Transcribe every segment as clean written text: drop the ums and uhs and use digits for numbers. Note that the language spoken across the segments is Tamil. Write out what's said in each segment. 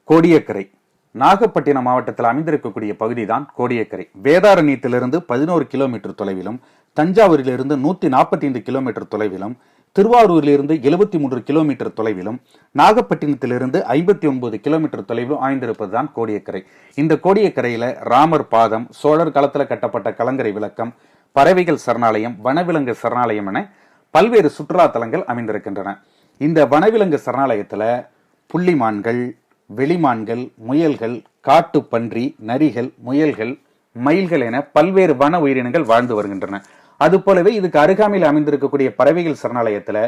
கோடியக்கரை நாகப்பட்டினம் மாவட்டத்தில் அமைந்திருக்கக்கூடிய பகுதி தான் கோடியக்கரை. வேதாரண்யத்திலிருந்து 11 கிலோமீட்டர் தொலைவிலும், தஞ்சாவூரிலிருந்து 145 கிலோமீட்டர் தொலைவிலும், திருவாரூரிலிருந்து 73 கிலோமீட்டர் தொலைவிலும், நாகப்பட்டினத்திலிருந்து 59 கிலோமீட்டர் தொலைவிலும் அமைந்திருப்பதுதான் கோடியக்கரை. இந்த கோடியக்கரையில ராமர் பாதம், சோழர் காலத்தில் கட்டப்பட்ட கலங்கரை விளக்கம், பறவைகள் சரணாலயம், வனவிலங்கு சரணாலயம் என பல்வேறு சுற்றுலா தலங்கள் அமைந்திருக்கின்றன. இந்த வனவிலங்கு சரணாலயத்துல புள்ளிமான்கள், வெளிமான்கள், முயல்கள், காட்டு பன்றி, நரிகள், முயல்கள், மயில்கள் என பல்வேறு வன உயிரினங்கள் வாழ்ந்து வருகின்றன. அது போலவே இதுக்கு அருகாமையில் அமைந்திருக்கக்கூடிய பறவைகள் சரணாலயத்துல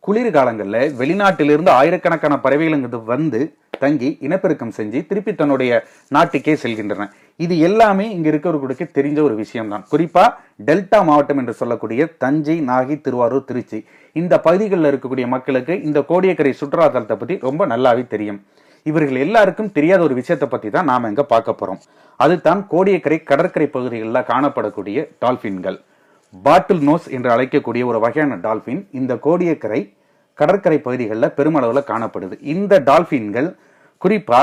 குளிர்காலங்கள்ல வெளிநாட்டிலிருந்து ஆயிரக்கணக்கான பறவைகள் வந்து தங்கி இனப்பெருக்கம் செஞ்சு திருப்பி தன்னுடைய நாட்டுக்கே செல்கின்றன. இது எல்லாமே இங்க இருக்கிறவர்களுக்கு தெரிஞ்ச ஒரு விஷயம் தான். குறிப்பா டெல்டா மாவட்டம் என்று சொல்லக்கூடிய தஞ்சை, நாகை, திருவாரூர், திருச்சி இந்த பகுதிகளில் இருக்கக்கூடிய மக்களுக்கு இந்த கோடியக்கரை சுற்றுலா தலத்தை பத்தி ரொம்ப நல்லாவே தெரியும். இவர்கள் எல்லாருக்கும் தெரியாத ஒரு விஷயத்தை பத்தி தான் நாம இங்க பார்க்க போறோம். அதுதான் கோடியக்கரை கடற்கரை பகுதிகளில் காணப்படக்கூடிய டால்பின்கள். பாட்டில் நோஸ் என்று அழைக்கக்கூடிய ஒரு வகையான டால்பின் இந்த கோடியக்கரை கடற்கரை பகுதிகளில் பெருமளவில் காணப்படுது. இந்த டால்பின்கள் குறிப்பா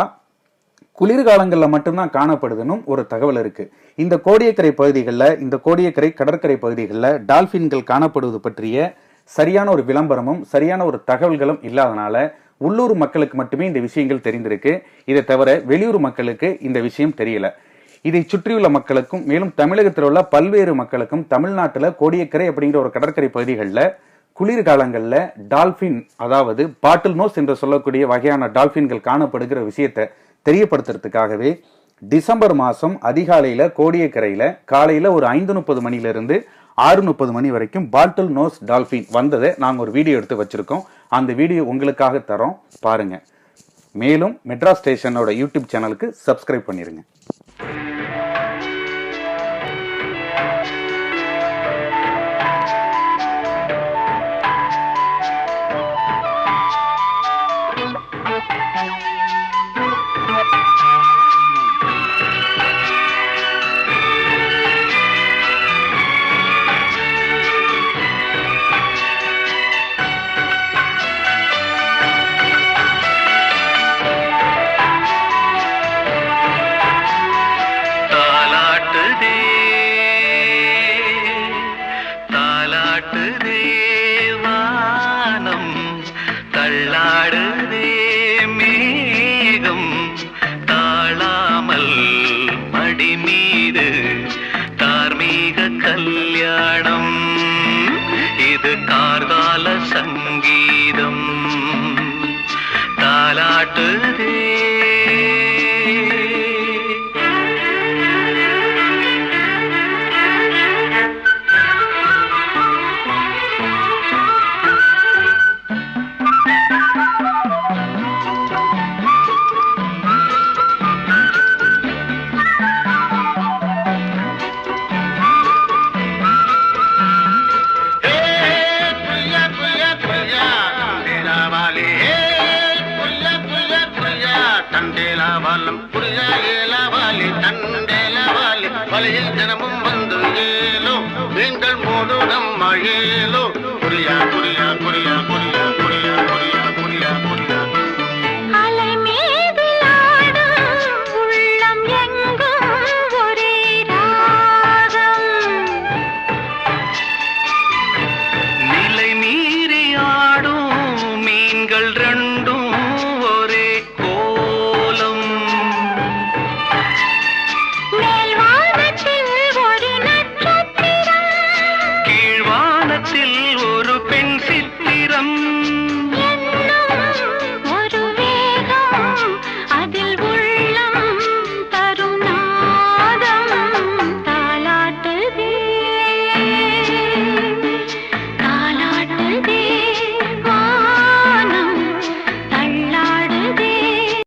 குளிர்காலங்களில் மட்டும்தான் காணப்படுதுன்னு ஒரு தகவல் இருக்கு. இந்த கோடியக்கரை பகுதிகளில், இந்த கோடியக்கரை கடற்கரை பகுதிகளில் டால்பின்கள் காணப்படுவது பற்றிய சரியான ஒரு விளம்பரமும் சரியான ஒரு தகவல்களும் இல்லாதனால உள்ளூர் மக்களுக்கு மட்டுமே இந்த விஷயங்கள் தெரிந்திருக்கு. இதை தவிர வெளியூர் மக்களுக்கு இந்த விஷயம் தெரியல. இதை சுற்றியுள்ள மக்களுக்கும் மேலும் தமிழகத்தில் உள்ள பல்வேறு மக்களுக்கும் தமிழ்நாட்டில் கோடியக்கரை அப்படிங்கிற ஒரு கடற்கரை பகுதிகளில் குளிர்காலங்களில் டால்பின், அதாவது பாட்டில் நோஸ் என்று சொல்லக்கூடிய வகையான டால்பின்கள் காணப்படுகிற விஷயத்தை தெரியப்படுத்துறதுக்காகவே டிசம்பர் மாதம் அதிகாலையில் கோடியக்கரையில் காலையில் ஒரு 5:30 மணிலிருந்து 6:30 மணி வரைக்கும் பாட்டில் நோஸ் டால்பின் வந்ததை நாங்கள் ஒரு வீடியோ எடுத்து வச்சிருக்கோம். அந்த வீடியோ உங்களுக்காக தரோம், பாருங்க. மேலும் மெட்ராஸ் ஸ்டேஷனோட யூடியூப் சேனலுக்கு சப்ஸ்கிரைப் பண்ணிருங்க. தள்ளாடுதே மேகம் தாழாமல் மடி மீது தார்மீக கல்யாணம், இது கார்கால சங்கீதம் தாலாட்டுதே. வலையில் தினமும் வந்து ஏலோ நீங்கள் மோதுடம் மழேலோ புரியா புரியா புரியா புரியா